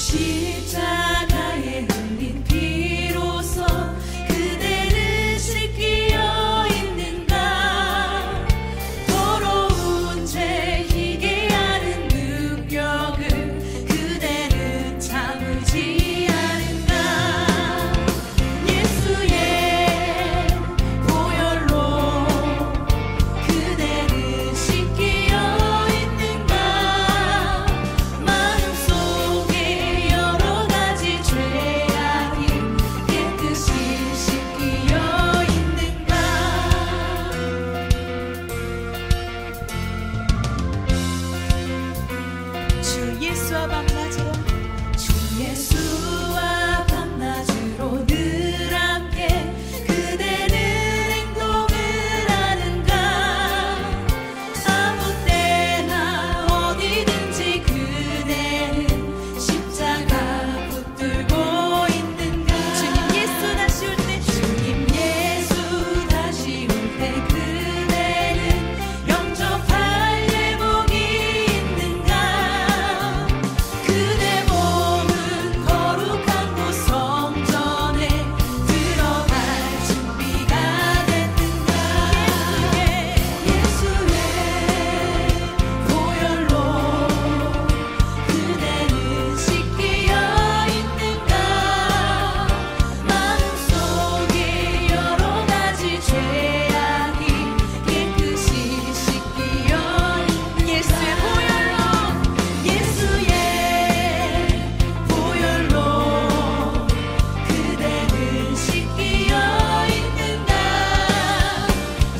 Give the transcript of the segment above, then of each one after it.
십자가에 흘린 피로써 그대를 씻기어 있는가. 더러운 죄 희게 하는 능력을 그대는 참을지 않은가. 예수의 보혈로 그대는 씻기어 있는가. 마음속에 여러 가지 죄악이 깨끗이 씻기어 있는가. 주 예수와 밤낮으로 주 예수와 밤낮으로 늘 함께 그대는 행동을 하는가. 아무 때나 어디든지 그대는 십자가 붙들고 있는가. 주님 예수 다시 올 때 주님 예수 다시 올 때 그대는 영접할 예복이 있는가. 그대 몸은 거룩한 곳 성전에 들어갈 준비가 됐는가. 예수의 보혈로 그대는 씻기어 있는가. 마음속에 여러 가지 죄악이 깨끗이 씻기어 있는가. 예수의 보혈로 그대는 씻기어 있는가.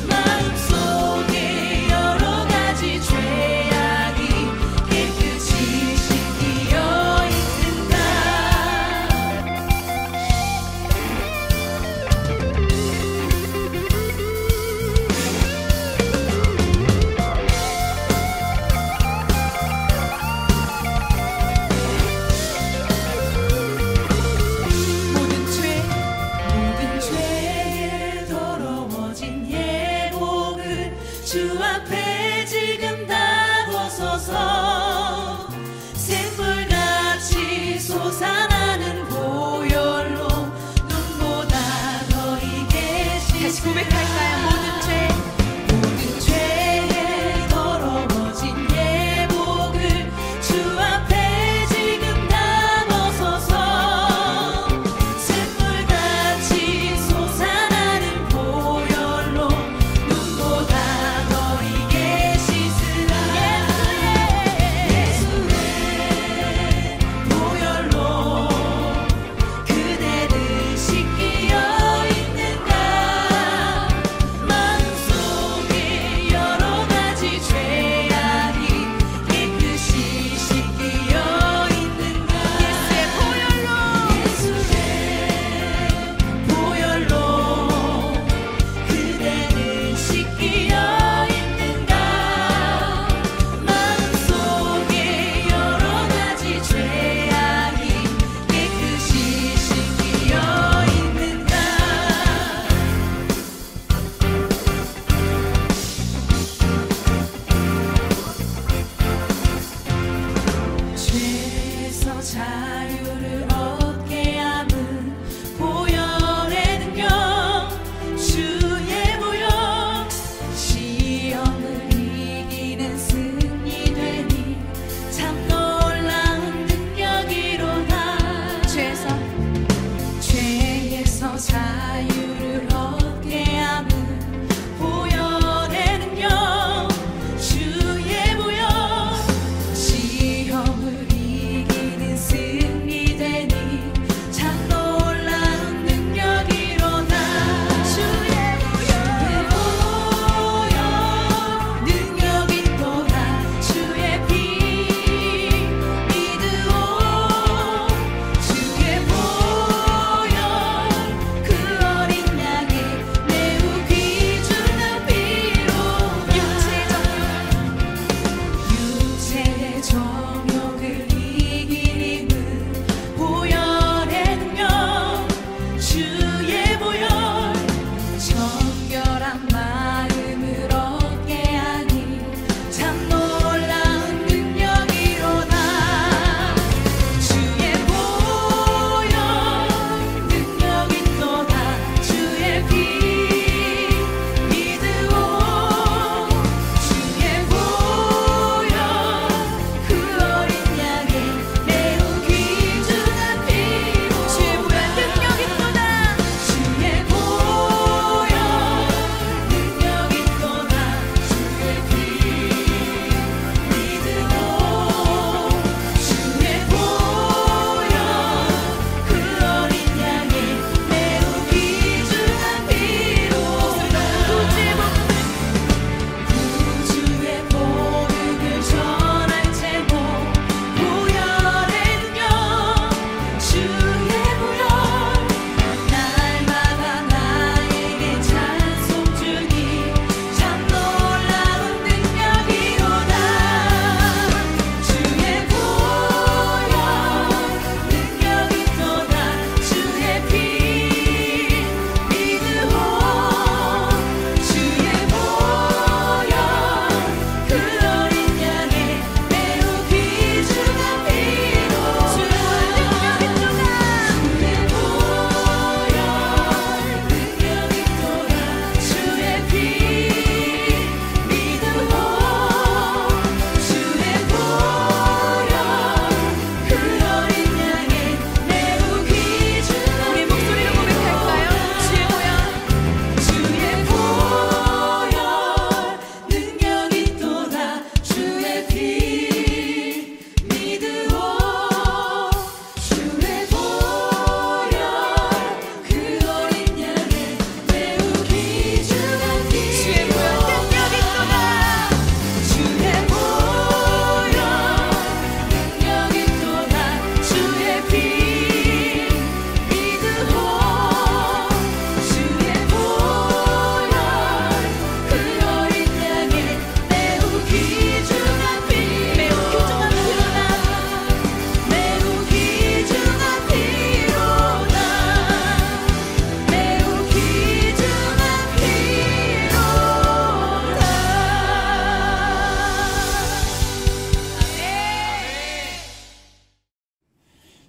마음속에 여러 가지 죄악이 깨끗이 씻기어 있는가. 모든 죄에 더러워진 예복을 주 앞에 지금 다 벗어서 샘물같이 솟아나는 보혈로 눈보다 더 익게 씻으라. 다시 고백할까요? 모든 죄에 더러워진 예복을 주 앞에 지금 다 벗어서 샘물같이 솟아나는 보혈로 눈보다 더 익게 씻으라. 예수의 보혈로 그대를 씻기어 있는가. 마음속에 여러 가지 죄악이 깨끗이 씻기어 있는가. 예수의 보혈로 그대는 씻기어 있는가. 마음속에 여러 가지 죄악이 깨끗이 씻기어 있는가. 죄에서 자유를 얻게 함은 보혈의 능력. 주의 보혈 시험을 이기는 승리 되니 참 놀라운 능력이로다. 죄에서 자유를 얻게 함은 보혈의 능력. 주의 보혈 시험을 이기는 승리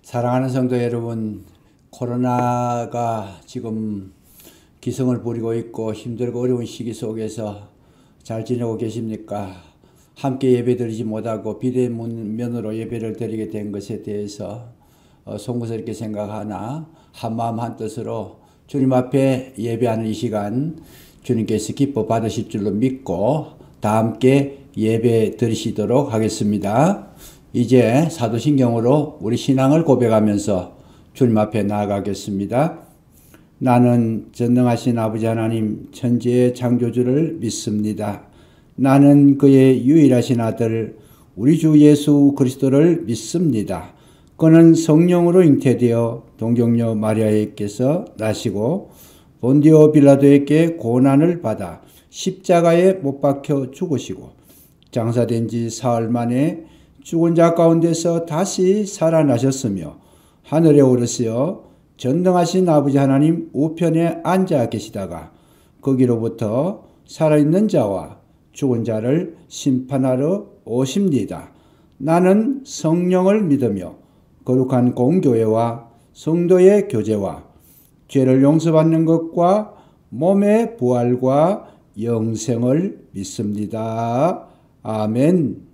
사랑하는 성도 여러분, 코로나가 지금 기승을 부리고 있고 힘들고 어려운 시기 속에서 잘 지내고 계십니까? 함께 예배드리지 못하고 비대면으로 예배를 드리게 된 것에 대해서 송구스럽게 생각하나 한마음 한뜻으로 주님 앞에 예배하는 이 시간 주님께서 기뻐 받으실 줄로 믿고 다 함께 예배 드리시도록 하겠습니다. 이제 사도신경으로 우리 신앙을 고백하면서 주님 앞에 나아가겠습니다. 나는 전능하신 아버지 하나님 천지의 창조주를 믿습니다. 나는 그의 유일하신 아들 우리 주 예수 그리스도를 믿습니다. 그는 성령으로 잉태되어 동정녀 마리아에게서 나시고 본디오 빌라도에게 고난을 받아 십자가에 못 박혀 죽으시고 장사된 지 사흘 만에 죽은 자 가운데서 다시 살아나셨으며 하늘에 오르시어 전능하신 아버지 하나님 우편에 앉아 계시다가 거기로부터 살아있는 자와 죽은 자를 심판하러 오십니다. 나는 성령을 믿으며 거룩한 공교회와 성도의 교제와 죄를 용서받는 것과 몸의 부활과 영생을 믿습니다. 아멘.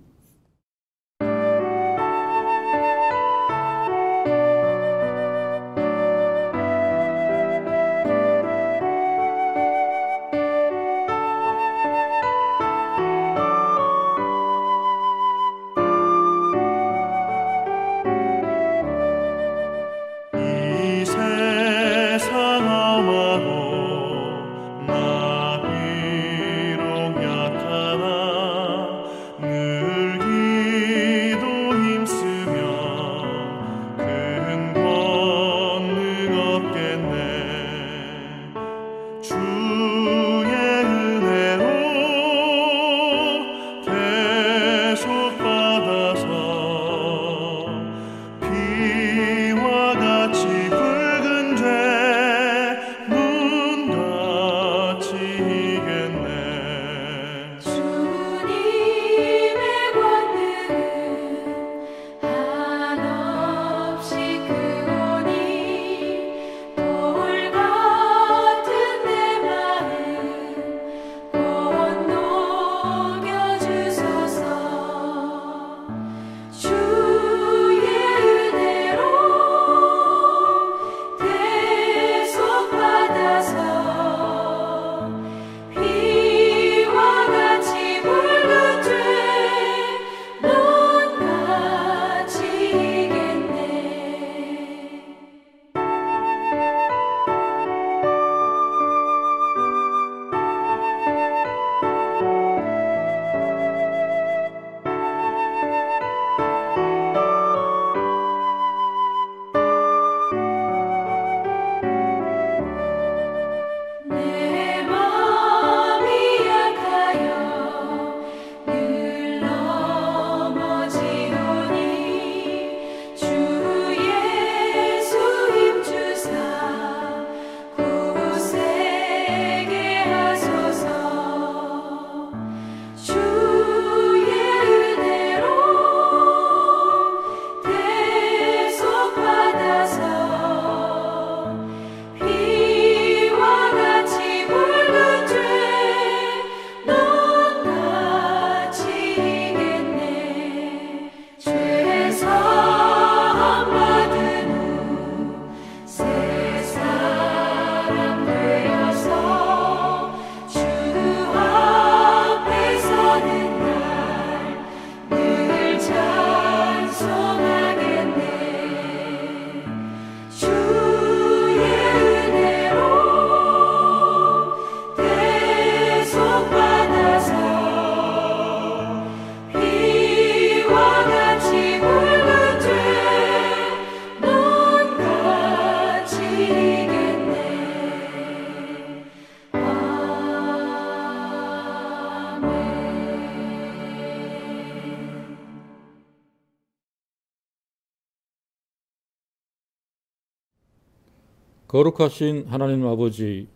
거룩하신 하나님 아버지,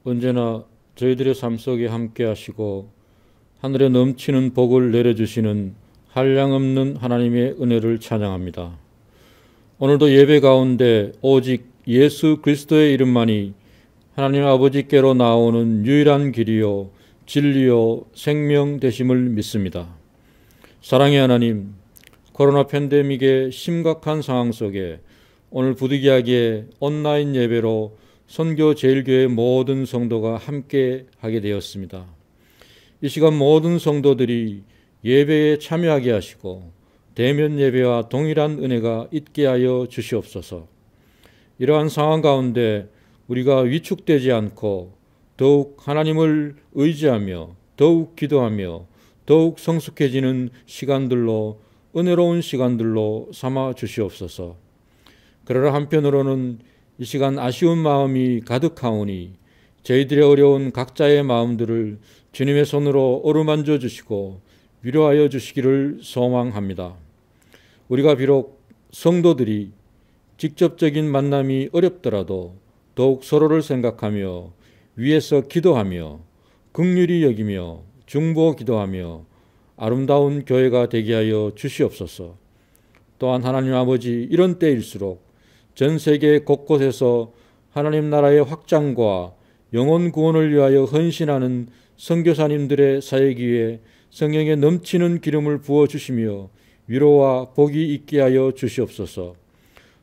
언제나 저희들의 삶 속에 함께 하시고 하늘에 넘치는 복을 내려주시는 한량없는 하나님의 은혜를 찬양합니다. 오늘도 예배 가운데 오직 예수 그리스도의 이름만이 하나님 아버지께로 나오는 유일한 길이요 진리요 생명 되심을 믿습니다. 사랑의 하나님, 코로나 팬데믹의 심각한 상황 속에 오늘 부득이하게 온라인 예배로 선교제일교회 모든 성도가 함께 하게 되었습니다. 이 시간 모든 성도들이 예배에 참여하게 하시고 대면 예배와 동일한 은혜가 있게 하여 주시옵소서. 이러한 상황 가운데 우리가 위축되지 않고 더욱 하나님을 의지하며 더욱 기도하며 더욱 성숙해지는 시간들로 은혜로운 시간들로 삼아 주시옵소서. 그러나 한편으로는 이 시간 아쉬운 마음이 가득하오니 저희들의 어려운 각자의 마음들을 주님의 손으로 어루만져 주시고 위로하여 주시기를 소망합니다. 우리가 비록 성도들이 직접적인 만남이 어렵더라도 더욱 서로를 생각하며 위에서 기도하며 긍휼히 여기며 중보 기도하며 아름다운 교회가 되게 하여 주시옵소서. 또한 하나님 아버지, 이런 때일수록 전 세계 곳곳에서 하나님 나라의 확장과 영혼 구원을 위하여 헌신하는 선교사님들의 사역 위에 성령의 넘치는 기름을 부어주시며 위로와 복이 있게 하여 주시옵소서.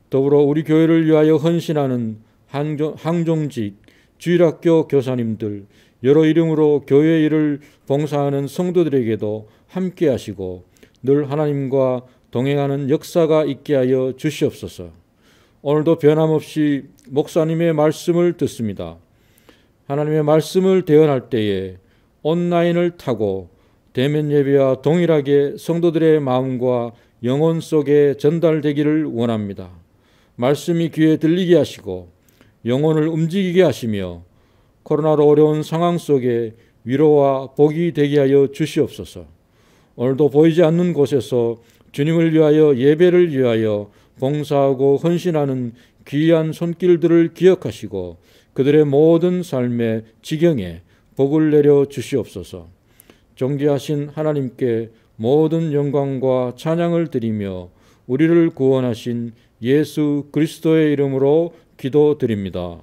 더불어 우리 교회를 위하여 헌신하는 항종직, 주일학교 교사님들, 여러 이름으로 교회 일을 봉사하는 성도들에게도 함께 하시고 늘 하나님과 동행하는 역사가 있게 하여 주시옵소서. 오늘도 변함없이 목사님의 말씀을 듣습니다. 하나님의 말씀을 대언할 때에 온라인을 타고 대면 예배와 동일하게 성도들의 마음과 영혼 속에 전달되기를 원합니다. 말씀이 귀에 들리게 하시고 영혼을 움직이게 하시며 코로나로 어려운 상황 속에 위로와 복이 되게 하여 주시옵소서. 오늘도 보이지 않는 곳에서 주님을 위하여 예배를 위하여 봉사하고 헌신하는 귀한 손길들을 기억하시고 그들의 모든 삶의 지경에 복을 내려 주시옵소서. 존귀하신 하나님께 모든 영광과 찬양을 드리며 우리를 구원하신 예수 그리스도의 이름으로 기도드립니다.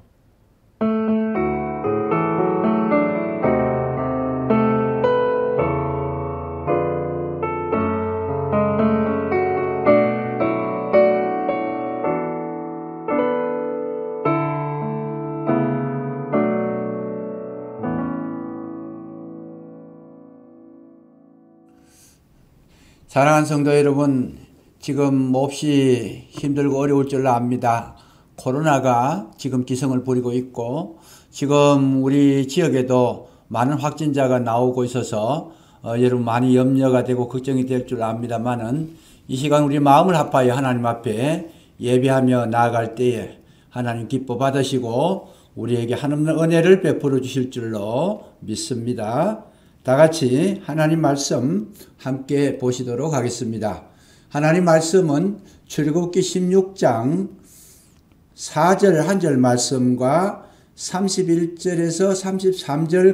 사랑하는 성도 여러분, 지금 몹시 힘들고 어려울 줄 압니다. 코로나가 지금 기승을 부리고 있고 지금 우리 지역에도 많은 확진자가 나오고 있어서 여러분 많이 염려가 되고 걱정이 될 줄 압니다만은 이 시간 우리 마음을 합하여 하나님 앞에 예배하며 나아갈 때에 하나님 기뻐 받으시고 우리에게 한없는 은혜를 베풀어 주실 줄로 믿습니다. 다 같이 하나님 말씀 함께 보시도록 하겠습니다. 하나님 말씀은 출애굽기 16장 4절 한 절 말씀과 31절에서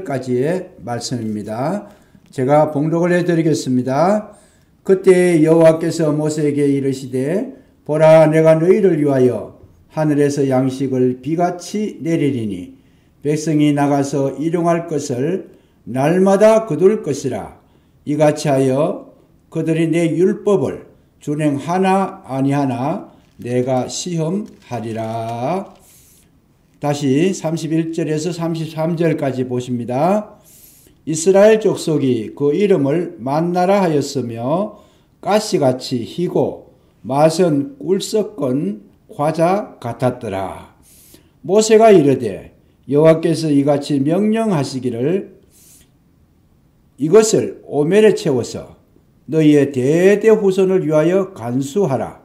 33절까지의 말씀입니다. 제가 봉독을 해드리겠습니다. 그때 여호와께서 모세에게 이르시되 보라, 내가 너희를 위하여 하늘에서 양식을 비같이 내리리니 백성이 나가서 일용할 것을 날마다 거둘 것이라. 이같이 하여 그들이 내 율법을 준행하나 아니하나 내가 시험하리라. 다시 31절에서 33절까지 보십니다. 이스라엘 족속이 그 이름을 만나라 하였으며 가시같이 희고 맛은 꿀 섞은 과자 같았더라. 모세가 이르되 여호와께서 이같이 명령하시기를 이것을 오멜에 채워서 너희의 대대 후손을 위하여 간수하라.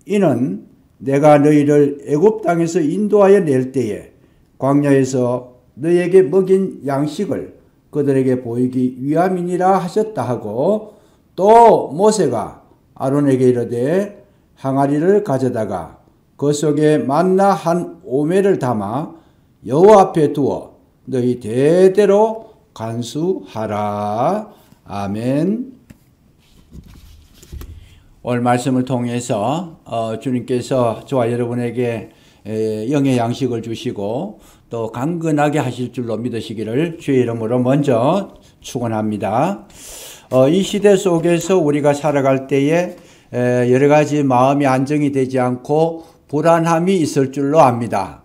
이는 내가 너희를 애굽 땅에서 인도하여 낼 때에 광야에서 너희에게 먹인 양식을 그들에게 보이기 위함이니라 하셨다 하고, 또 모세가 아론에게 이르되 항아리를 가져다가 그 속에 만나 한 오멜을 담아 여호와 앞에 두어 너희 대대로 간수하라. 아멘. 오늘 말씀을 통해서 주님께서 저와 여러분에게 영의 양식을 주시고 또 강건하게 하실 줄로 믿으시기를 주의 이름으로 먼저 축원합니다. 이 시대 속에서 우리가 살아갈 때에 여러 가지 마음이 안정이 되지 않고 불안함이 있을 줄로 압니다.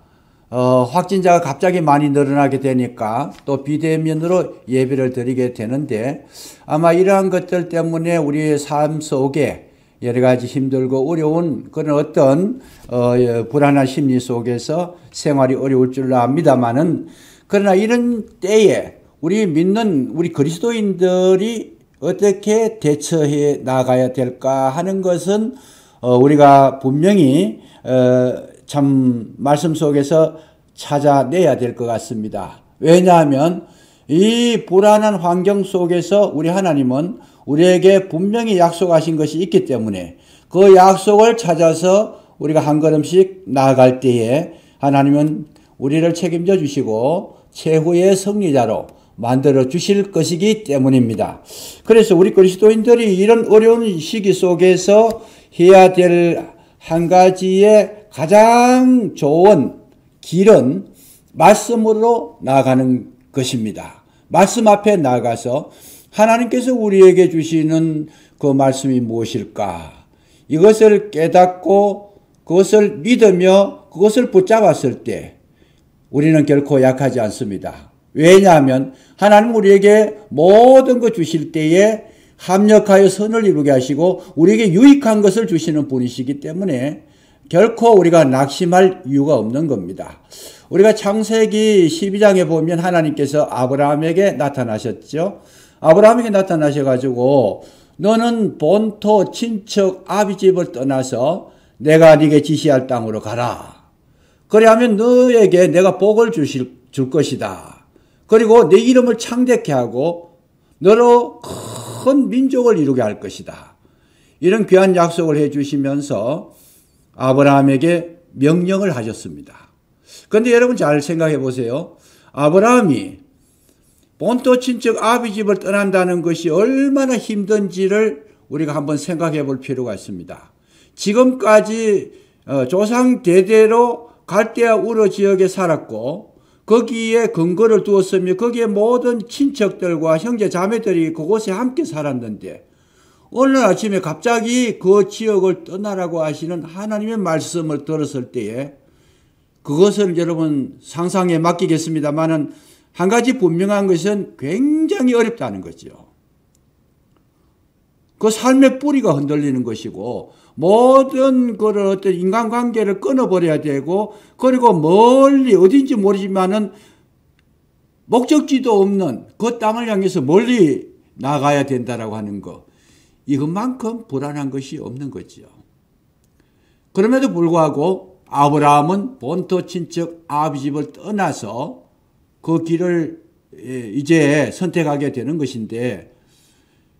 확진자가 갑자기 많이 늘어나게 되니까 또 비대면으로 예배를 드리게 되는데 아마 이러한 것들 때문에 우리의 삶 속에 여러 가지 힘들고 어려운 그런 어떤 불안한 심리 속에서 생활이 어려울 줄로 압니다만은 그러나 이런 때에 우리 믿는 우리 그리스도인들이 어떻게 대처해 나가야 될까 하는 것은 우리가 분명히 참 말씀 속에서 찾아내야 될 것 같습니다. 왜냐하면 이 불안한 환경 속에서 우리 하나님은 우리에게 분명히 약속하신 것이 있기 때문에 그 약속을 찾아서 우리가 한 걸음씩 나아갈 때에 하나님은 우리를 책임져 주시고 최후의 승리자로 만들어 주실 것이기 때문입니다. 그래서 우리 그리스도인들이 이런 어려운 시기 속에서 해야 될 한 가지의 가장 좋은 길은 말씀으로 나아가는 것입니다. 말씀 앞에 나가서 하나님께서 우리에게 주시는 그 말씀이 무엇일까? 이것을 깨닫고 그것을 믿으며 그것을 붙잡았을 때 우리는 결코 약하지 않습니다. 왜냐하면 하나님 우리에게 모든 것 주실 때에 합력하여 선을 이루게 하시고 우리에게 유익한 것을 주시는 분이시기 때문에 결코 우리가 낙심할 이유가 없는 겁니다. 우리가 창세기 12장에 보면 하나님께서 아브라함에게 나타나셨죠. 아브라함에게 나타나셔가지고 너는 본토 친척 아비 집을 떠나서 내가 네게 지시할 땅으로 가라. 그래야면 너에게 내가 복을 줄 것이다. 그리고 내 이름을 창대케 하고 너로 큰 민족을 이루게 할 것이다. 이런 귀한 약속을 해 주시면서 아브라함에게 명령을 하셨습니다. 그런데 여러분 잘 생각해 보세요. 아브라함이 본토 친척 아비 집을 떠난다는 것이 얼마나 힘든지를 우리가 한번 생각해 볼 필요가 있습니다. 지금까지 조상 대대로 갈대아 우르 지역에 살았고 거기에 근거를 두었으며 거기에 모든 친척들과 형제 자매들이 그곳에 함께 살았는데 어느 아침에 갑자기 그 지역을 떠나라고 하시는 하나님의 말씀을 들었을 때에 그것을 여러분 상상에 맡기겠습니다만은 한 가지 분명한 것은 굉장히 어렵다는 거죠. 그 삶의 뿌리가 흔들리는 것이고 모든 그런 어떤 인간관계를 끊어버려야 되고 그리고 멀리 어딘지 모르지만은 목적지도 없는 그 땅을 향해서 멀리 나가야 된다라고 하는 것. 이것만큼 불안한 것이 없는 거죠. 그럼에도 불구하고 아브라함은 본토 친척 아비 집을 떠나서 그 길을 이제 선택하게 되는 것인데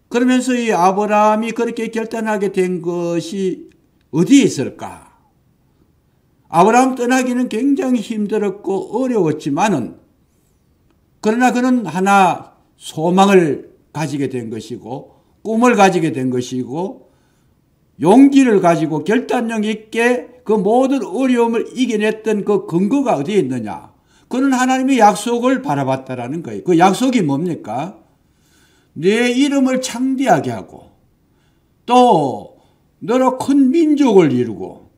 그러면서 이 아브라함이 그렇게 결단하게 된 것이 어디에 있을까? 아브라함 떠나기는 굉장히 힘들었고 어려웠지만은 그러나 그는 하나 소망을 가지게 된 것이고 꿈을 가지게 된 것이고 용기를 가지고 결단력 있게 그 모든 어려움을 이겨냈던 그 근거가 어디에 있느냐? 그는 하나님의 약속을 바라봤다라는 거예요. 그 약속이 뭡니까? 내 이름을 창대하게 하고 또 너로 큰 민족을 이루고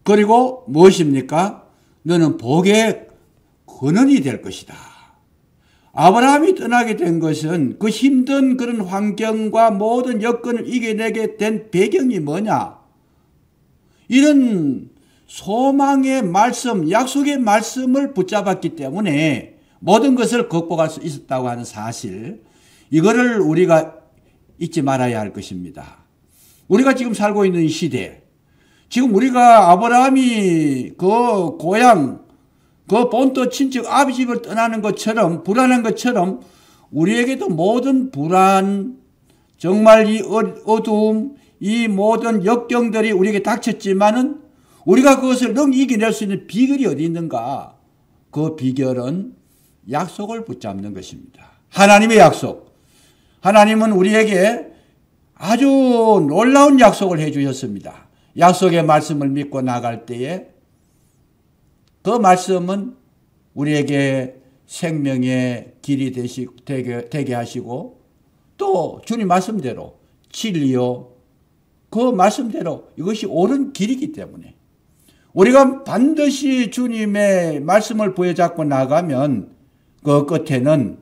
그리고 무엇입니까? 너는 복의 근원이 될 것이다. 아브라함이 떠나게 된 것은 그 힘든 그런 환경과 모든 여건을 이겨내게 된 배경이 뭐냐? 이런 소망의 말씀, 약속의 말씀을 붙잡았기 때문에 모든 것을 극복할 수 있었다고 하는 사실, 이거를 우리가 잊지 말아야 할 것입니다. 우리가 지금 살고 있는 시대, 지금 우리가 아브라함이 그 고향, 그 본토 친척 아비 집을 떠나는 것처럼 불안한 것처럼 우리에게도 모든 불안, 정말 이 어두움, 이 모든 역경들이 우리에게 닥쳤지만은 우리가 그것을 이겨낼 수 있는 비결이 어디 있는가? 그 비결은 약속을 붙잡는 것입니다. 하나님의 약속. 하나님은 우리에게 아주 놀라운 약속을 해 주셨습니다. 약속의 말씀을 믿고 나갈 때에 그 말씀은 우리에게 생명의 길이 되게 하시고 또 주님 말씀대로 진리요 그 말씀대로 이것이 옳은 길이기 때문에 우리가 반드시 주님의 말씀을 부여잡고 나가면 그 끝에는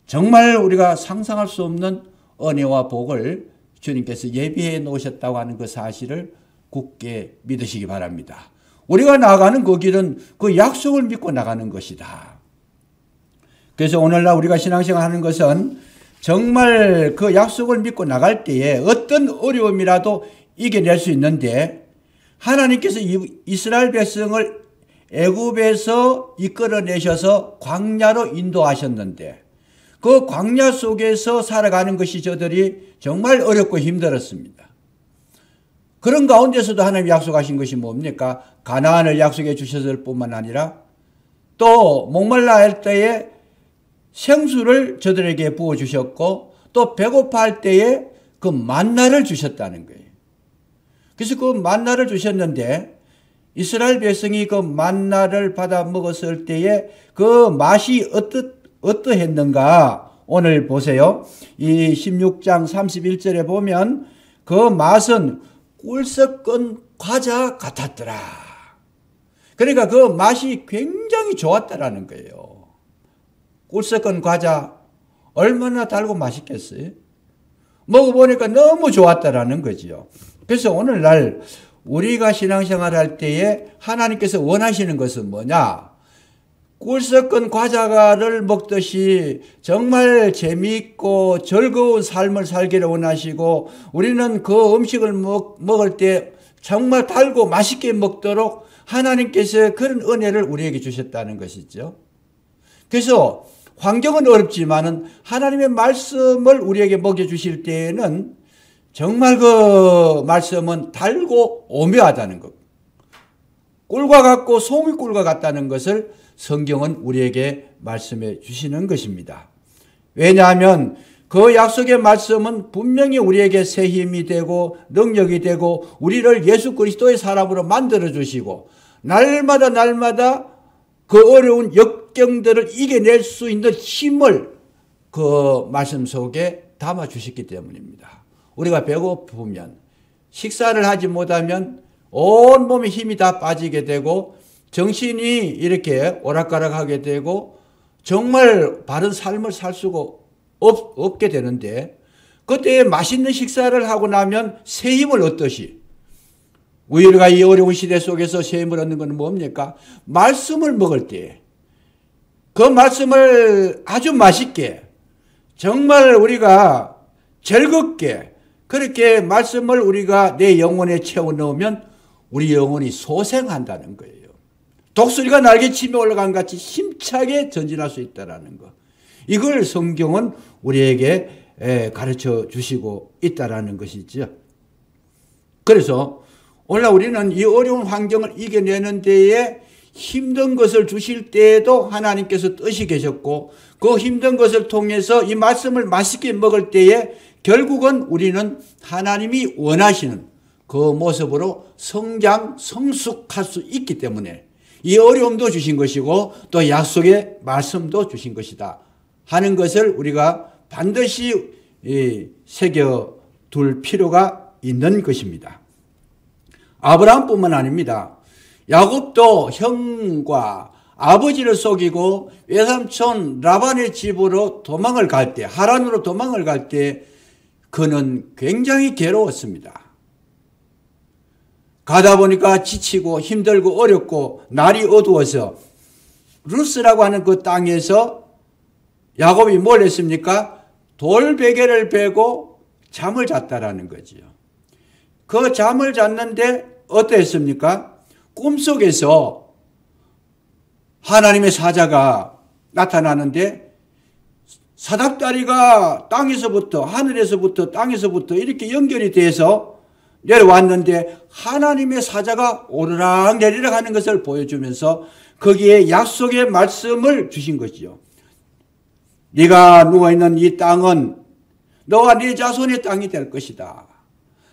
정말 우리가 상상할 수 없는 은혜와 복을 주님께서 예비해 놓으셨다고 하는 그 사실을 굳게 믿으시기 바랍니다. 우리가 나가는 그 길은 그 약속을 믿고 나가는 것이다. 그래서 오늘날 우리가 신앙생활 하는 것은 정말 그 약속을 믿고 나갈 때에 어떤 어려움이라도 이겨낼 수 있는데 하나님께서 이스라엘 백성을 애굽에서 이끌어내셔서 광야로 인도하셨는데 그 광야 속에서 살아가는 것이 저들이 정말 어렵고 힘들었습니다. 그런 가운데서도 하나님이 약속하신 것이 뭡니까? 가나안을 약속해 주셨을 뿐만 아니라 또 목말라 할 때에 생수를 저들에게 부어주셨고 또 배고파할 때에 그 만나를 주셨다는 거예요. 그래서 그 만나를 주셨는데 이스라엘 백성이 그 만나를 받아 먹었을 때에 그 맛이 어떠했는가? 오늘 보세요. 이 16장 31절에 보면 그 맛은 꿀 섞은 과자 같았더라. 그러니까 그 맛이 굉장히 좋았다라는 거예요. 꿀 섞은 과자 얼마나 달고 맛있겠어요? 먹어보니까 너무 좋았다라는 거지요. 그래서 오늘날 우리가 신앙생활 할 때에 하나님께서 원하시는 것은 뭐냐? 꿀 섞은 과자를 먹듯이 정말 재미있고 즐거운 삶을 살기를 원하시고 우리는 그 음식을 먹을 때 정말 달고 맛있게 먹도록 하나님께서 그런 은혜를 우리에게 주셨다는 것이죠. 그래서 환경은 어렵지만은 하나님의 말씀을 우리에게 먹여주실 때에는 정말 그 말씀은 달고 오묘하다는 것. 꿀과 같고 송이꿀과 같다는 것을 성경은 우리에게 말씀해 주시는 것입니다. 왜냐하면 그 약속의 말씀은 분명히 우리에게 새 힘이 되고 능력이 되고 우리를 예수 그리스도의 사람으로 만들어 주시고 날마다 그 어려운 역경들을 이겨낼 수 있는 힘을 그 말씀 속에 담아 주셨기 때문입니다. 우리가 배고프면 식사를 하지 못하면 온몸에 힘이 다 빠지게 되고 정신이 이렇게 오락가락하게 되고 정말 바른 삶을 살 수가 없게 되는데 그때 맛있는 식사를 하고 나면 새 힘을 얻듯이 우리가 이 어려운 시대 속에서 새 힘을 얻는 것은 뭡니까? 말씀을 먹을 때 그 말씀을 아주 맛있게 정말 우리가 즐겁게 그렇게 말씀을 우리가 내 영혼에 채워 넣으면 우리 영혼이 소생한다는 거예요. 독수리가 날개치며 올라간 같이 힘차게 전진할 수 있다는 것. 이걸 성경은 우리에게 가르쳐 주시고 있다는 것이죠. 그래서 오늘 우리는 이 어려운 환경을 이겨내는 데에 힘든 것을 주실 때에도 하나님께서 뜻이 계셨고 그 힘든 것을 통해서 이 말씀을 맛있게 먹을 때에 결국은 우리는 하나님이 원하시는 그 모습으로 성장, 성숙할 수 있기 때문에 이 어려움도 주신 것이고 또 약속의 말씀도 주신 것이다 하는 것을 우리가 반드시 새겨둘 필요가 있는 것입니다. 아브라함뿐만 아닙니다. 야곱도 형과 아버지를 속이고 외삼촌 라반의 집으로 도망을 갈 때, 하란으로 도망을 갈 때 그는 굉장히 괴로웠습니다. 가다 보니까 지치고 힘들고 어렵고 날이 어두워서 루스라고 하는 그 땅에서 야곱이 뭘 했습니까? 돌베개를 베고 잠을 잤다라는 거지요. 그 잠을 잤는데 어땠습니까? 꿈속에서 하나님의 사자가 나타나는데 사닥다리가 땅에서부터 하늘에서부터 땅에서부터 이렇게 연결이 돼서 내려왔는데 하나님의 사자가 오르락 내리락 하는 것을 보여주면서 거기에 약속의 말씀을 주신 것이요. 네가 누워있는 이 땅은 너와 네 자손의 땅이 될 것이다.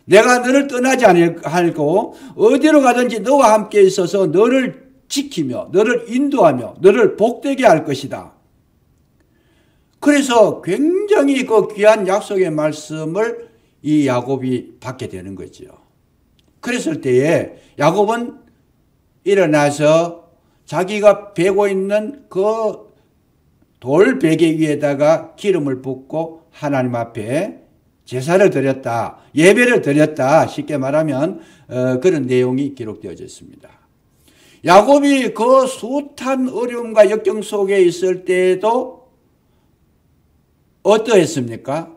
내가 너를 떠나지 않고 어디로 가든지 너와 함께 있어서 너를 지키며 너를 인도하며 너를 복되게 할 것이다. 그래서 굉장히 그 귀한 약속의 말씀을 이 야곱이 받게 되는 거죠. 그랬을 때에 야곱은 일어나서 자기가 베고 있는 그 돌 베개 위에다가 기름을 붓고 하나님 앞에 제사를 드렸다. 예배를 드렸다. 쉽게 말하면 그런 내용이 기록되어져 있습니다. 야곱이 그 숱한 어려움과 역경 속에 있을 때에도 어떠했습니까?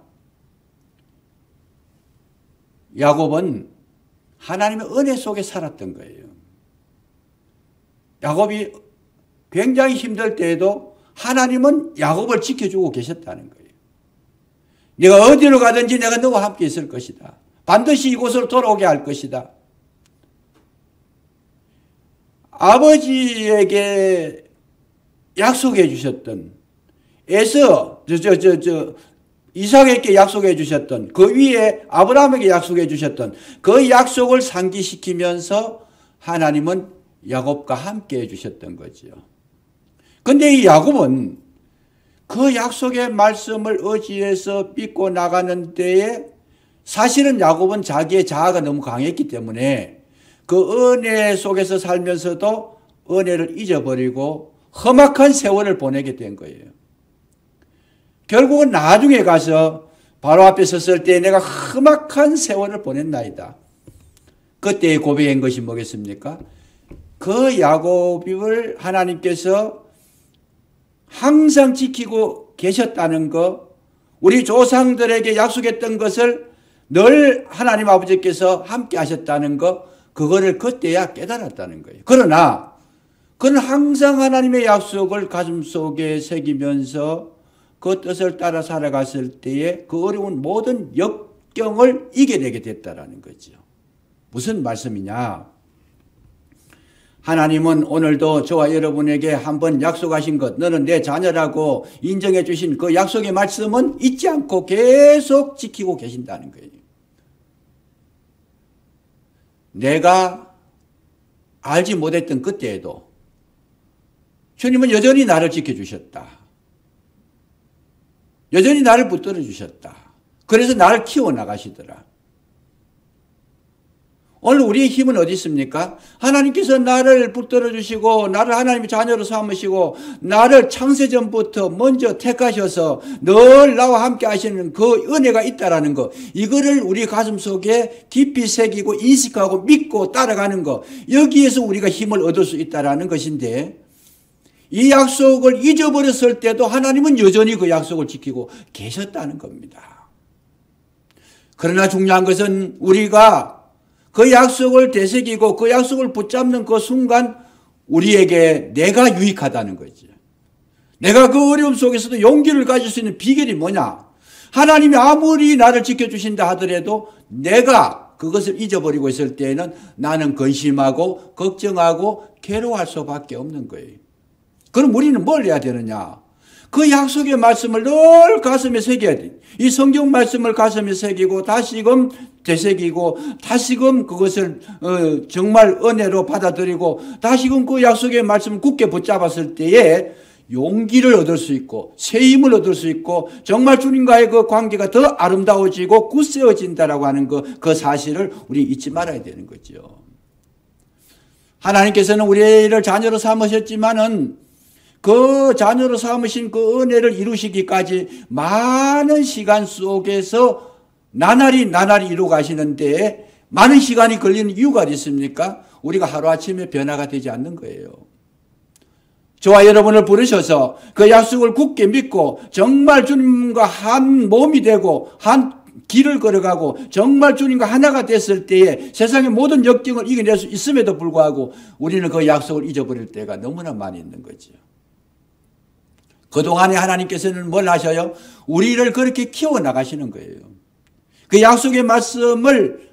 야곱은 하나님의 은혜 속에 살았던 거예요. 야곱이 굉장히 힘들 때에도 하나님은 야곱을 지켜주고 계셨다는 거예요. 네가 어디로 가든지 내가 너와 함께 있을 것이다. 반드시 이곳으로 돌아오게 할 것이다. 아버지에게 약속해 주셨던 이삭에게 약속해 주셨던 그 위에 아브라함에게 약속해 주셨던 그 약속을 상기시키면서 하나님은 야곱과 함께 해 주셨던 거지요. 근데 이 야곱은 그 약속의 말씀을 의지해서 믿고 나가는 데에 사실은 야곱은 자기의 자아가 너무 강했기 때문에 그 은혜 속에서 살면서도 은혜를 잊어버리고 험악한 세월을 보내게 된 거예요. 결국은 나중에 가서 바로 앞에 섰을 때 내가 험악한 세월을 보냈나이다. 그때의 고백한 것이 뭐겠습니까? 그 야곱을 하나님께서 항상 지키고 계셨다는 것, 우리 조상들에게 약속했던 것을 늘 하나님 아버지께서 함께 하셨다는 것, 그거를 그때야 깨달았다는 거예요. 그러나 그는 항상 하나님의 약속을 가슴속에 새기면서 그 뜻을 따라 살아갔을 때에 그 어려운 모든 역경을 이겨내게 됐다는 거죠. 무슨 말씀이냐? 하나님은 오늘도 저와 여러분에게 한번 약속하신 것, 너는 내 자녀라고 인정해 주신 그 약속의 말씀은 잊지 않고 계속 지키고 계신다는 거예요. 내가 알지 못했던 그때에도 주님은 여전히 나를 지켜주셨다. 여전히 나를 붙들어 주셨다. 그래서 나를 키워나가시더라. 오늘 우리의 힘은 어디 있습니까? 하나님께서 나를 붙들어 주시고 나를 하나님의 자녀로 삼으시고 나를 창세전부터 먼저 택하셔서 늘 나와 함께 하시는 그 은혜가 있다라는 것, 이거를 우리 가슴속에 깊이 새기고 인식하고 믿고 따라가는 것, 여기에서 우리가 힘을 얻을 수 있다라는 것인데, 이 약속을 잊어버렸을 때도 하나님은 여전히 그 약속을 지키고 계셨다는 겁니다. 그러나 중요한 것은 우리가 그 약속을 되새기고 그 약속을 붙잡는 그 순간 우리에게 내가 유익하다는 거지. 내가 그 어려움 속에서도 용기를 가질 수 있는 비결이 뭐냐? 하나님이 아무리 나를 지켜주신다 하더라도 내가 그것을 잊어버리고 있을 때에는 나는 근심하고 걱정하고 괴로워할 수밖에 없는 거예요. 그럼 우리는 뭘 해야 되느냐? 그 약속의 말씀을 늘 가슴에 새겨야 돼. 이 성경 말씀을 가슴에 새기고 다시금 되새기고 다시금 그것을 정말 은혜로 받아들이고 다시금 그 약속의 말씀을 굳게 붙잡았을 때에 용기를 얻을 수 있고 새 힘을 얻을 수 있고 정말 주님과의 그 관계가 더 아름다워지고 굳세어진다라고 하는 그 사실을 우리 잊지 말아야 되는 거죠. 하나님께서는 우리를 자녀로 삼으셨지만은 그 자녀로 삼으신 그 은혜를 이루시기까지 많은 시간 속에서 나날이 이루어 가시는데 많은 시간이 걸리는 이유가 어디 있습니까? 우리가 하루아침에 변화가 되지 않는 거예요. 저와 여러분을 부르셔서 그 약속을 굳게 믿고 정말 주님과 한 몸이 되고 한 길을 걸어가고 정말 주님과 하나가 됐을 때에 세상의 모든 역경을 이겨낼 수 있음에도 불구하고 우리는 그 약속을 잊어버릴 때가 너무나 많이 있는 거죠. 그동안에 하나님께서는 뭘 하셔요? 우리를 그렇게 키워나가시는 거예요. 그 약속의 말씀을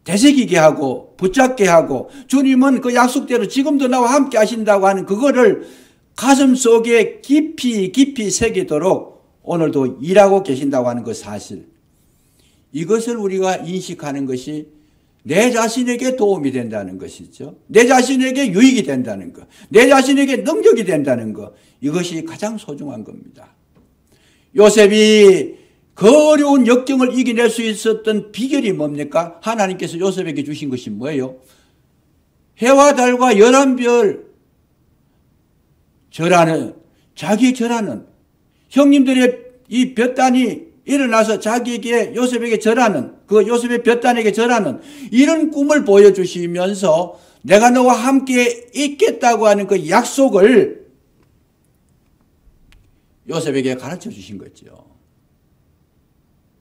되새기게 하고 붙잡게 하고 주님은 그 약속대로 지금도 나와 함께 하신다고 하는 그거를 가슴속에 깊이 새기도록 오늘도 일하고 계신다고 하는 그 사실, 이것을 우리가 인식하는 것이 내 자신에게 도움이 된다는 것이죠. 내 자신에게 유익이 된다는 것, 내 자신에게 능력이 된다는 것, 이것이 가장 소중한 겁니다. 요셉이 그 어려운 역경을 이겨낼 수 있었던 비결이 뭡니까? 하나님께서 요셉에게 주신 것이 뭐예요? 해와 달과 11별 절하는, 자기 절하는, 형님들의 이 볕단이 일어나서 자기에게, 요셉에게 절하는, 그 요셉의 볕단에게 절하는 이런 꿈을 보여주시면서 내가 너와 함께 있겠다고 하는 그 약속을 요셉에게 가르쳐 주신 거죠.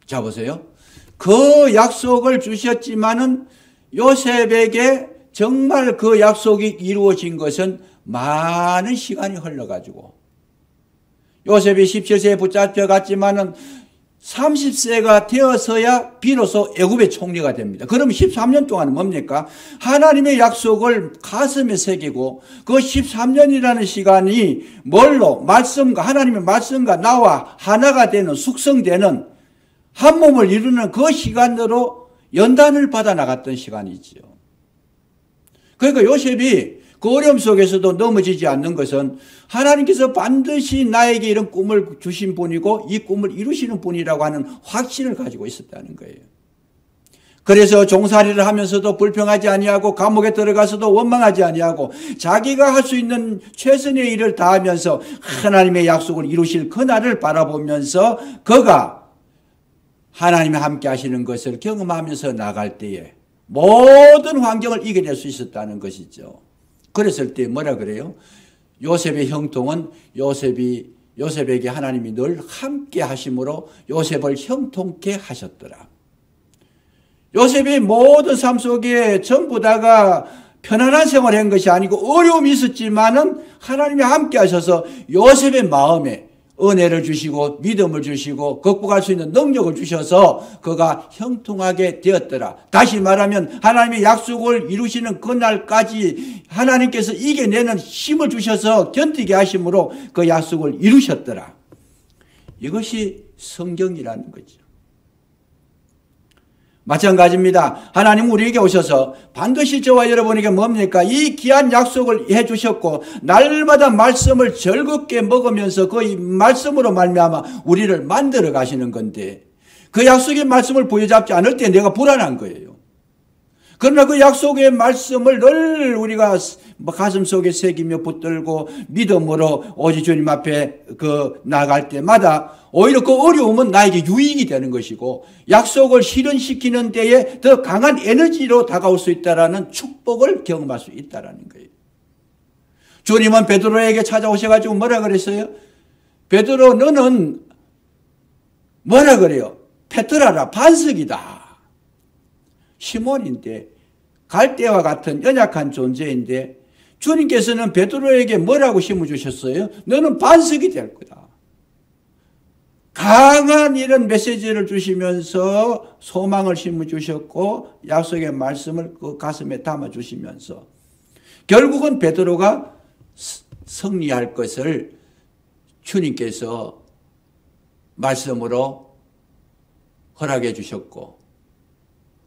자, 보세요. 그 약속을 주셨지만은 요셉에게 정말 그 약속이 이루어진 것은 많은 시간이 흘러가지고, 요셉이 17세에 붙잡혀 갔지만은 30세가 되어서야 비로소 애굽의 총리가 됩니다. 그러면 13년 동안은 뭡니까? 하나님의 약속을 가슴에 새기고 그 13년이라는 시간이 뭘로? 말씀과, 하나님의 말씀과 나와 하나가 되는, 숙성되는, 한 몸을 이루는 그 시간으로 연단을 받아 나갔던 시간이지요. 그러니까 요셉이 그 어려움 속에서도 넘어지지 않는 것은 하나님께서 반드시 나에게 이런 꿈을 주신 분이고 이 꿈을 이루시는 분이라고 하는 확신을 가지고 있었다는 거예요. 그래서 종살이를 하면서도 불평하지 아니하고 감옥에 들어가서도 원망하지 아니하고 자기가 할 수 있는 최선의 일을 다하면서 하나님의 약속을 이루실 그날을 바라보면서 그가 하나님이 함께 하시는 것을 경험하면서 나갈 때에 모든 환경을 이겨낼 수 있었다는 것이죠. 그랬을 때 뭐라 그래요? 요셉의 형통은 요셉에게 하나님이 늘 함께 하심으로 요셉을 형통케 하셨더라. 요셉의 모든 삶 속에 전부 다가 편안한 생활을 한 것이 아니고 어려움이 있었지만은 하나님이 함께 하셔서 요셉의 마음에 은혜를 주시고 믿음을 주시고 극복할 수 있는 능력을 주셔서 그가 형통하게 되었더라. 다시 말하면 하나님의 약속을 이루시는 그날까지 하나님께서 이겨내는 힘을 주셔서 견디게 하심으로 그 약속을 이루셨더라. 이것이 성경이라는 거죠. 마찬가지입니다. 하나님 우리에게 오셔서 반드시 저와 여러분에게 뭡니까? 이 귀한 약속을 해주셨고 날마다 말씀을 즐겁게 먹으면서 그 말씀으로 말미암아 우리를 만들어 가시는 건데 그 약속의 말씀을 부여잡지 않을 때 내가 불안한 거예요. 그러나 그 약속의 말씀을 늘 우리가 가슴 속에 새기며 붙들고 믿음으로 오직 주님 앞에 나갈 때마다 오히려 그 어려움은 나에게 유익이 되는 것이고 약속을 실현시키는 데에 더 강한 에너지로 다가올 수 있다라는 축복을 경험할 수 있다라는 거예요. 주님은 베드로에게 찾아오셔가지고 뭐라 그랬어요? 베드로 너는 뭐라 그래요? 페트라라, 반석이다. 시몬인데 갈대와 같은 연약한 존재인데 주님께서는 베드로에게 뭐라고 심어주셨어요? 너는 반석이 될 거다. 강한 이런 메시지를 주시면서 소망을 심어주셨고 약속의 말씀을 그 가슴에 담아주시면서 결국은 베드로가 승리할 것을 주님께서 말씀으로 허락해 주셨고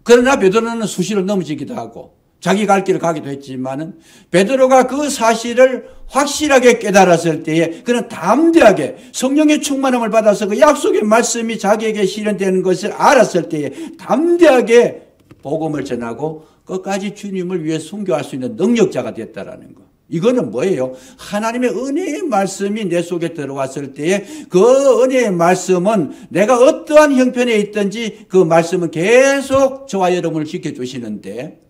그러나 베드로는 수시로 넘어지기도 하고 자기 갈 길을 가기도 했지만은 베드로가 그 사실을 확실하게 깨달았을 때에 그는 담대하게 성령의 충만함을 받아서 그 약속의 말씀이 자기에게 실현되는 것을 알았을 때에 담대하게 복음을 전하고 끝까지 주님을 위해 순교할 수 있는 능력자가 됐다라는 것. 이거는 뭐예요? 하나님의 은혜의 말씀이 내 속에 들어왔을 때에 그 은혜의 말씀은 내가 어떠한 형편에 있든지 그 말씀은 계속 저와 여러분을 지켜주시는데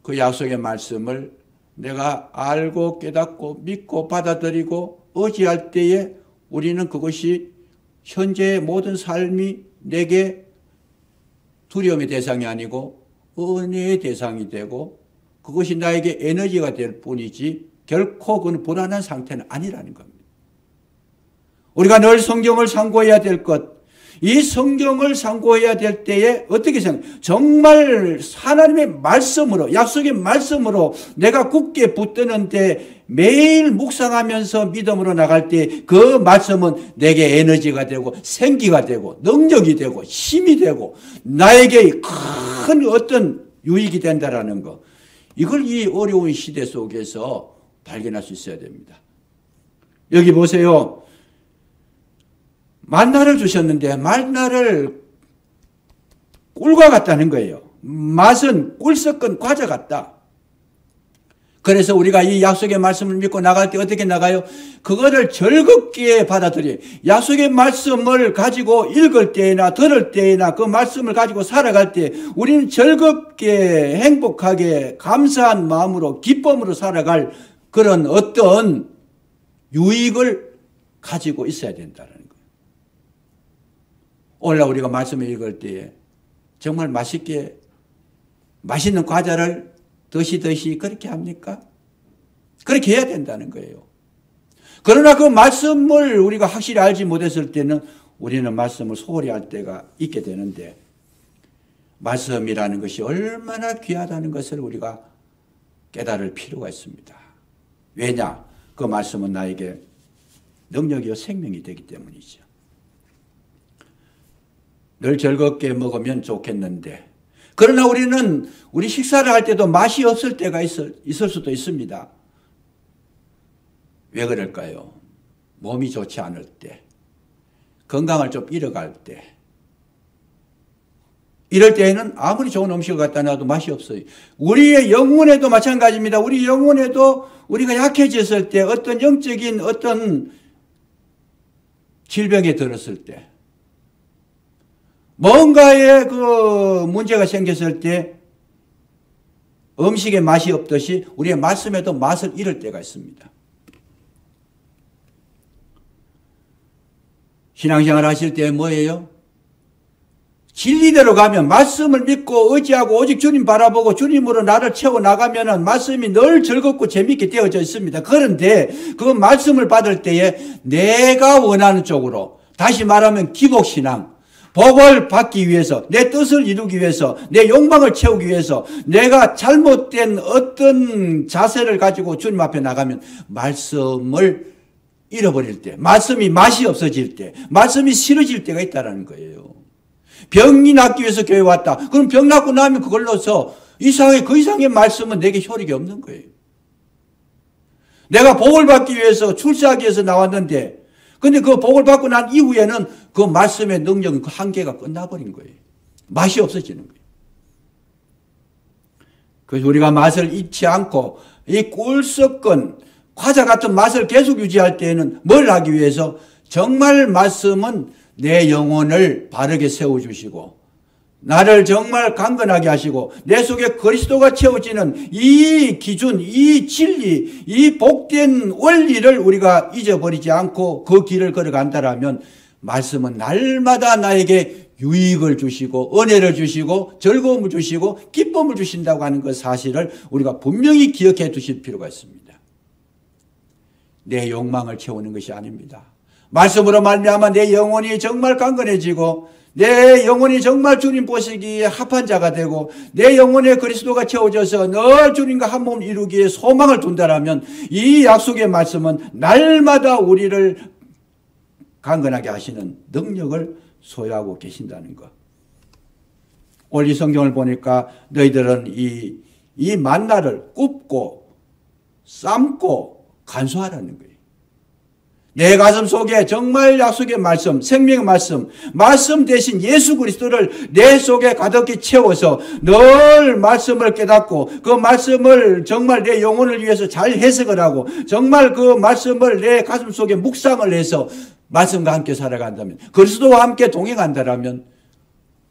그 약속의 말씀을 내가 알고 깨닫고 믿고 받아들이고 의지할 때에 우리는 그것이 현재의 모든 삶이 내게 두려움의 대상이 아니고 은혜의 대상이 되고 그것이 나에게 에너지가 될 뿐이지 결코 그건 불안한 상태는 아니라는 겁니다. 우리가 늘 성경을 상고해야 될 것, 이 성경을 상고해야 될 때에 어떻게 생각해요? 정말 하나님의 말씀으로, 약속의 말씀으로 내가 굳게 붙드는데 매일 묵상하면서 믿음으로 나갈 때 그 말씀은 내게 에너지가 되고 생기가 되고 능력이 되고 힘이 되고 나에게 큰 어떤 유익이 된다라는 거. 이걸 이 어려운 시대 속에서 발견할 수 있어야 됩니다. 여기 보세요. 만나를 주셨는데 만나를 꿀과 같다는 거예요. 맛은 꿀 섞은 과자 같다. 그래서 우리가 이 약속의 말씀을 믿고 나갈 때 어떻게 나가요? 그거를 즐겁게 받아들여요. 약속의 말씀을 가지고 읽을 때나 들을 때나 그 말씀을 가지고 살아갈 때 우리는 즐겁게 행복하게 감사한 마음으로 기쁨으로 살아갈 그런 어떤 유익을 가지고 있어야 된다는 거예요. 오늘 우리가 말씀을 읽을 때에 정말 맛있게 맛있는 과자를 드시듯이 그렇게 합니까? 그렇게 해야 된다는 거예요. 그러나 그 말씀을 우리가 확실히 알지 못했을 때는 우리는 말씀을 소홀히 할 때가 있게 되는데 말씀이라는 것이 얼마나 귀하다는 것을 우리가 깨달을 필요가 있습니다. 왜냐? 그 말씀은 나에게 능력이요 생명이 되기 때문이죠. 늘 즐겁게 먹으면 좋겠는데 그러나 우리는 우리 식사를 할 때도 맛이 없을 때가 있을 수도 있습니다. 왜 그럴까요? 몸이 좋지 않을 때, 건강을 좀 잃어갈 때, 이럴 때에는 아무리 좋은 음식을 갖다 놔도 맛이 없어요. 우리의 영혼에도 마찬가지입니다. 우리 영혼에도 우리가 약해졌을 때, 어떤 영적인 어떤 질병에 들었을 때, 뭔가에 그 문제가 생겼을 때 음식에 맛이 없듯이 우리의 말씀에도 맛을 잃을 때가 있습니다. 신앙생활 하실 때 뭐예요? 진리대로 가면 말씀을 믿고 의지하고 오직 주님 바라보고 주님으로 나를 채워나가면 말씀이 늘 즐겁고 재밌게 되어져 있습니다. 그런데 그 말씀을 받을 때에 내가 원하는 쪽으로 다시 말하면 기복신앙 복을 받기 위해서 내 뜻을 이루기 위해서 내 욕망을 채우기 위해서 내가 잘못된 어떤 자세를 가지고 주님 앞에 나가면 말씀을 잃어버릴 때 말씀이 맛이 없어질 때 말씀이 싫어질 때가 있다는 거예요. 병이 낫기 위해서 교회 왔다. 그럼 병 낫고 나면 그걸로서 그 이상의 말씀은 내게 효력이 없는 거예요. 내가 복을 받기 위해서 출세하기 위해서 나왔는데 근데 그 복을 받고 난 이후에는 그 말씀의 능력은 그 한계가 끝나버린 거예요. 맛이 없어지는 거예요. 그래서 우리가 맛을 잊지 않고 이 꿀 섞은 과자 같은 맛을 계속 유지할 때에는 뭘 하기 위해서 정말 말씀은 내 영혼을 바르게 세워주시고 나를 정말 강건하게 하시고 내 속에 그리스도가 채워지는 이 기준, 이 진리, 이 복된 원리를 우리가 잊어버리지 않고 그 길을 걸어간다라면 말씀은 날마다 나에게 유익을 주시고 은혜를 주시고 즐거움을 주시고 기쁨을 주신다고 하는 그 사실을 우리가 분명히 기억해 두실 필요가 있습니다. 내 욕망을 채우는 것이 아닙니다. 말씀으로 말미암아 내 영혼이 정말 강건해지고 내 영혼이 정말 주님 보시기에 합한 자가 되고 내 영혼에 그리스도가 채워져서 늘 주님과 한 몸 이루기에 소망을 둔다라면 이 약속의 말씀은 날마다 우리를 강건하게 하시는 능력을 소유하고 계신다는 것. 오늘 이 성경을 보니까 너희들은 이 만나를 굽고 삶고 간수하라는 거예요. 내 가슴 속에 정말 약속의 말씀, 생명의 말씀 대신 예수 그리스도를 내 속에 가득히 채워서 늘 말씀을 깨닫고 그 말씀을 정말 내 영혼을 위해서 잘 해석을 하고 정말 그 말씀을 내 가슴 속에 묵상을 해서 말씀과 함께 살아간다면 그리스도와 함께 동행한다면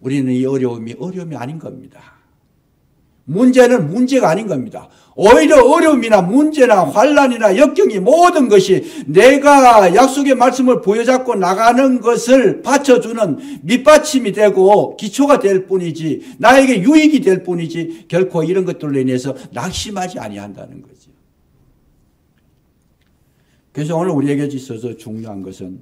우리는 이 어려움이 아닌 겁니다. 문제는 문제가 아닌 겁니다. 오히려 어려움이나 문제나 환난이나 역경이 모든 것이 내가 약속의 말씀을 부여잡고 나가는 것을 받쳐주는 밑받침이 되고 기초가 될 뿐이지 나에게 유익이 될 뿐이지 결코 이런 것들로 인해서 낙심하지 아니한다는 거죠. 그래서 오늘 우리에게 있어서 중요한 것은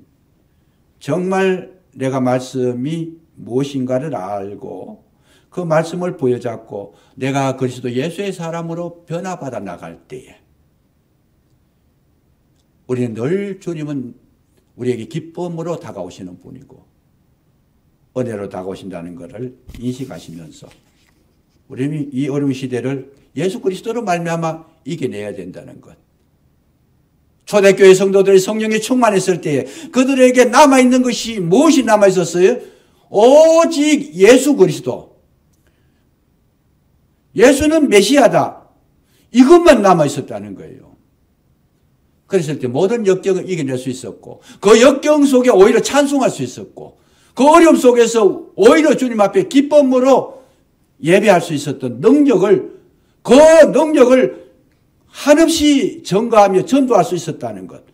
정말 내가 말씀이 무엇인가를 알고 그 말씀을 부여잡고 내가 그리스도 예수의 사람으로 변화받아 나갈 때에 우리는 늘 주님은 우리에게 기쁨으로 다가오시는 분이고 은혜로 다가오신다는 것을 인식하시면서 우리는 이 어려운 시대를 예수 그리스도로 말미암아 이겨내야 된다는 것. 초대교회 성도들이 성령에 충만했을 때에 그들에게 남아있는 것이 무엇이 남아있었어요? 오직 예수 그리스도. 예수는 메시아다. 이것만 남아있었다는 거예요. 그랬을 때 모든 역경을 이겨낼 수 있었고 그 역경 속에 오히려 찬송할 수 있었고 그 어려움 속에서 오히려 주님 앞에 기쁨으로 예배할 수 있었던 그 능력을 한없이 전가하며 전도할 수 있었다는 것.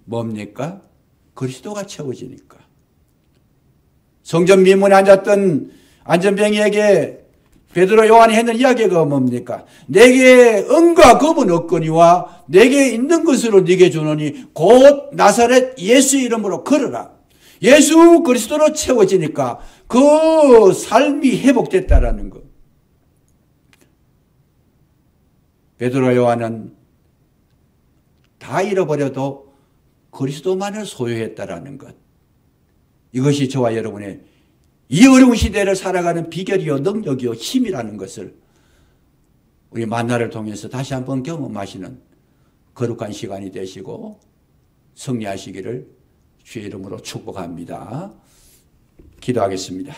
뭡니까? 그리스도가 채워지니까. 성전 미문에 앉았던 안전병이에게 베드로 요한이 했는 이야기가 뭡니까? 내게 은과 금은 없거니와 내게 있는 것으로 네게 주노니 곧 나사렛 예수 이름으로 걸어라. 예수 그리스도로 채워지니까 그 삶이 회복됐다라는 것. 베드로 요한은 다 잃어버려도 그리스도만을 소유했다라는 것. 이것이 저와 여러분의 이 어려운 시대를 살아가는 비결이요 능력이요 힘이라는 것을 우리 만나를 통해서 다시 한번 경험하시는 거룩한 시간이 되시고 승리하시기를 주의 이름으로 축복합니다. 기도하겠습니다.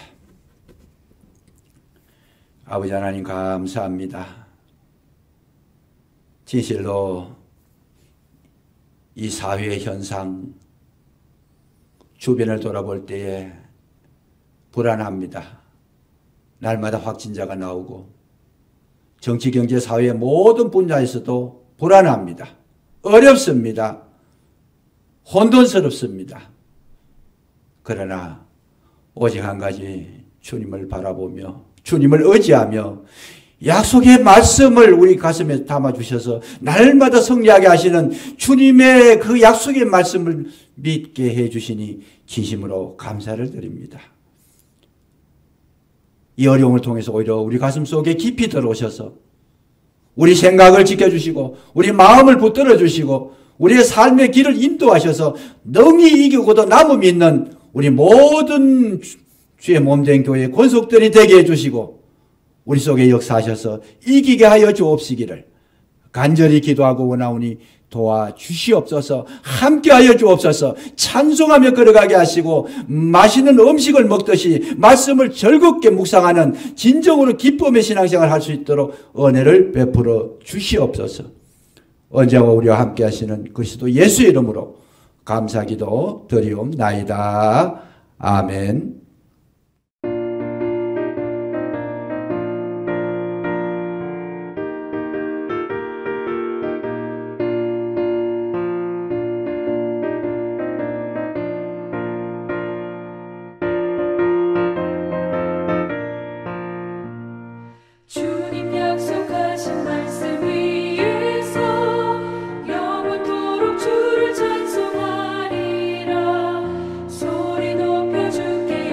아버지 하나님 감사합니다. 진실로 이 사회의 현상 주변을 돌아볼 때에 불안합니다. 날마다 확진자가 나오고 정치, 경제, 사회의 모든 분야에서도 불안합니다. 어렵습니다. 혼돈스럽습니다. 그러나 오직 한 가지 주님을 바라보며 주님을 의지하며 약속의 말씀을 우리 가슴에 담아주셔서 날마다 승리하게 하시는 주님의 그 약속의 말씀을 믿게 해주시니 진심으로 감사를 드립니다. 이 어려움을 통해서 오히려 우리 가슴 속에 깊이 들어오셔서 우리 생각을 지켜주시고 우리 마음을 붙들어 주시고 우리의 삶의 길을 인도하셔서 능히 이기고도 남음 있는 우리 모든 주의 몸된 교회의 권속들이 되게 해주시고 우리 속에 역사하셔서 이기게 하여 주옵시기를 간절히 기도하고 원하오니 도와주시옵소서. 함께하여 주옵소서. 찬송하며 걸어가게 하시고 맛있는 음식을 먹듯이 말씀을 즐겁게 묵상하는 진정으로 기쁨의 신앙생활을 할 수 있도록 은혜를 베풀어 주시옵소서. 언제나 우리와 함께 하시는 그리스도 예수 이름으로 감사기도 드리옵나이다. 아멘. 주를 찬송하리라. 소리 높여 주께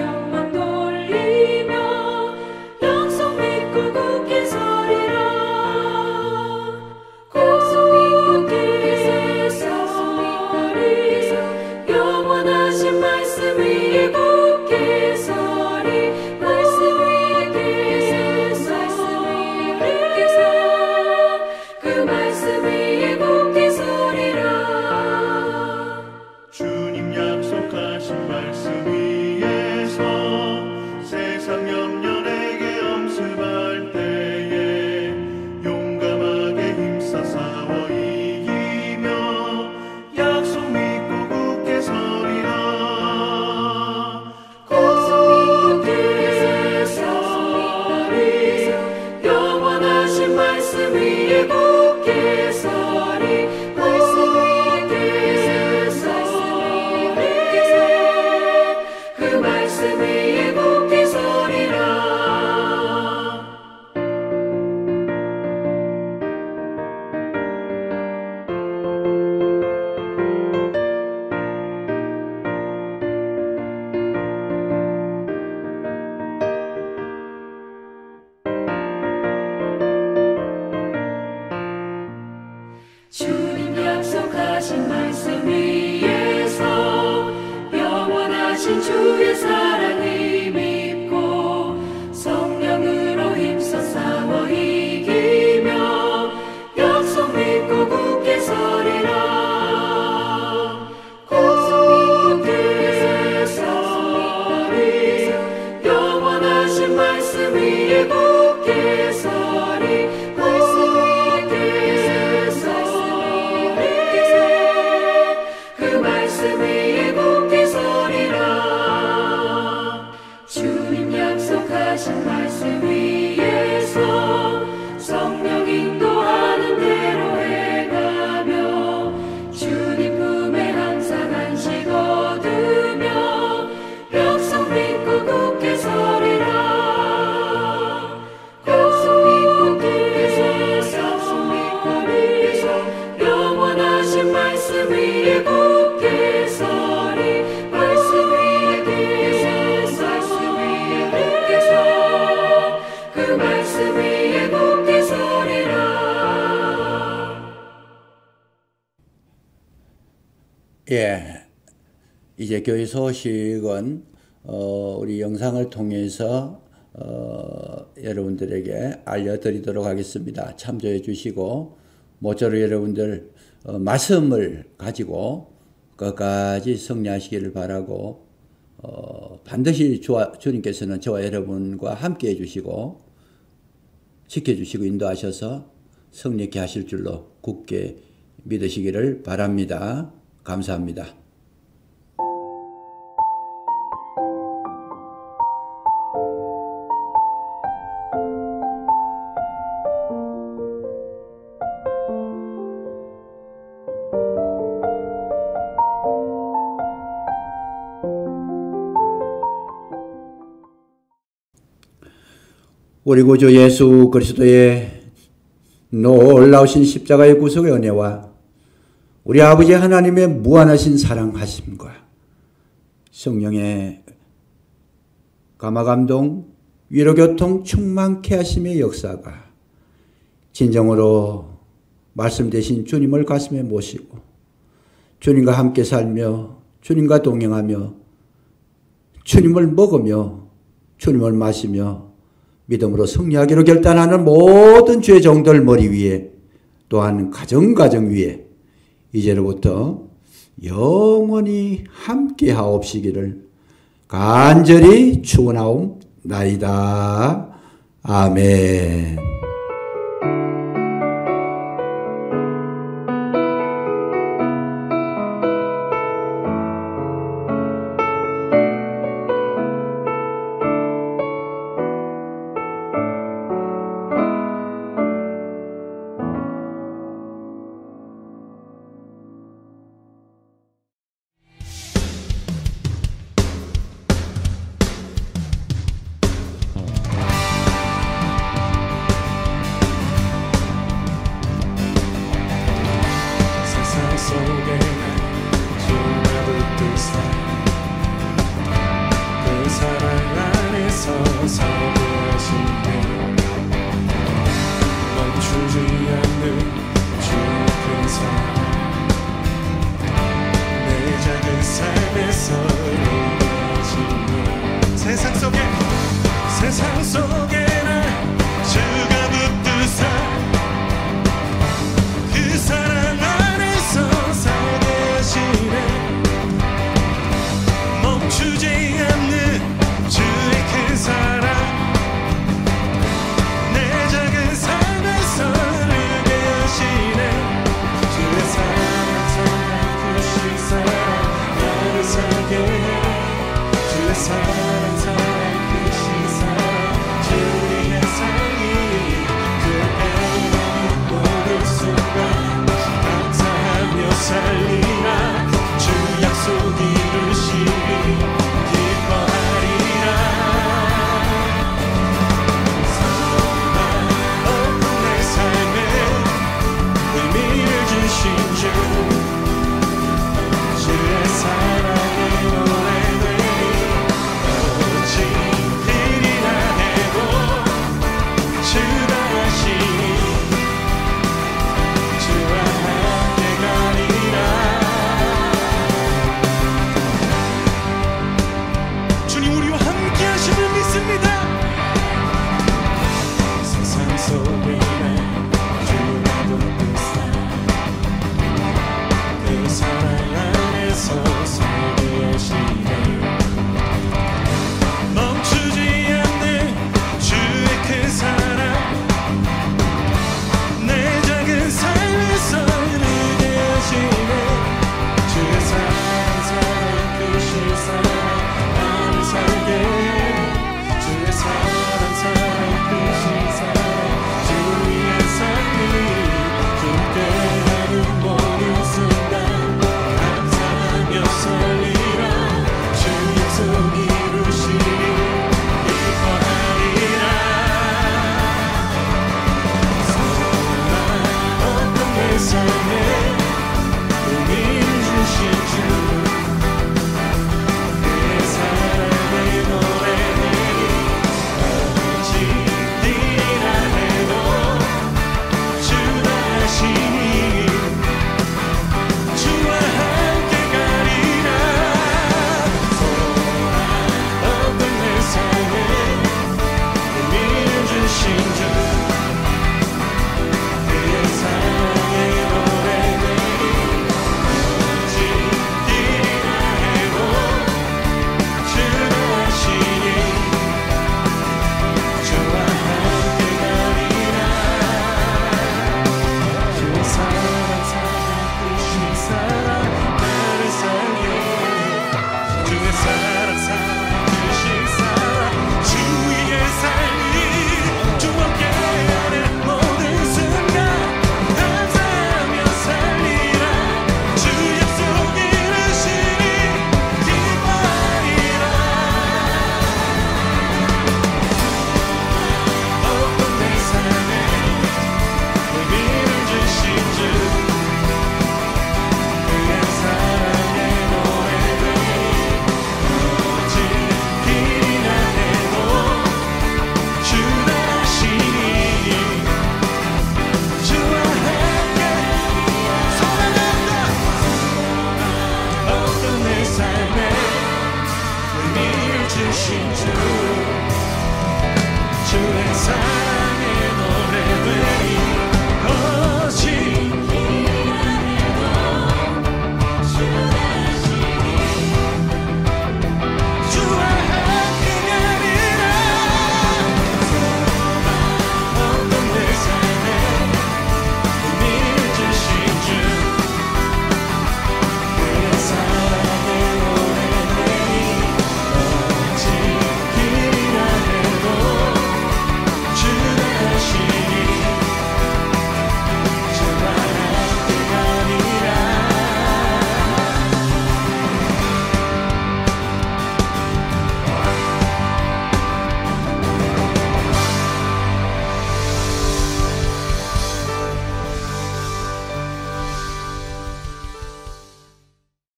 예, 이제 교회 소식은 우리 영상을 통해서 여러분들에게 알려드리도록 하겠습니다. 참조해 주시고 모쪼록 여러분들 말씀을 가지고 끝까지 승리하시기를 바라고 반드시 주님께서는 저와 여러분과 함께 해주시고 지켜주시고 인도하셔서 승리케 하실 줄로 굳게 믿으시기를 바랍니다. 감사합니다. 우리 구주 예수 그리스도의 놀라우신 십자가의 구속의 은혜와 우리 아버지 하나님의 무한하신 사랑하심과 성령의 감화감동, 위로교통 충만케 하심의 역사가 진정으로 말씀 되신 주님을 가슴에 모시고 주님과 함께 살며 주님과 동행하며 주님을 먹으며 주님을 마시며 믿음으로 승리하기로 결단하는 모든 주의 종들 머리 위에 또한 가정 위에 이제로부터 영원히 함께 하옵시기를 간절히 축원하옵나이다. 아멘. 세상 속에 날 주가 붙드사 그 사랑 안에서 살게 하시네. 멈추지 않는 주의 큰 사랑 내 작은 삶에서 흐르게 하시네. 주의 사랑 사랑 그 사랑 나를 살게 해. 주의 사랑 사랑 살리라. 주 약속 이루시니 기뻐하리라. 사랑만 없는 내 삶에 의미를 주신 주 주의 사랑에 노래되니 오직 일이나 해도 주가 하시니 주와 함께 가리라. 주님 우리와 함께 하심을 믿습니다. 세상 속에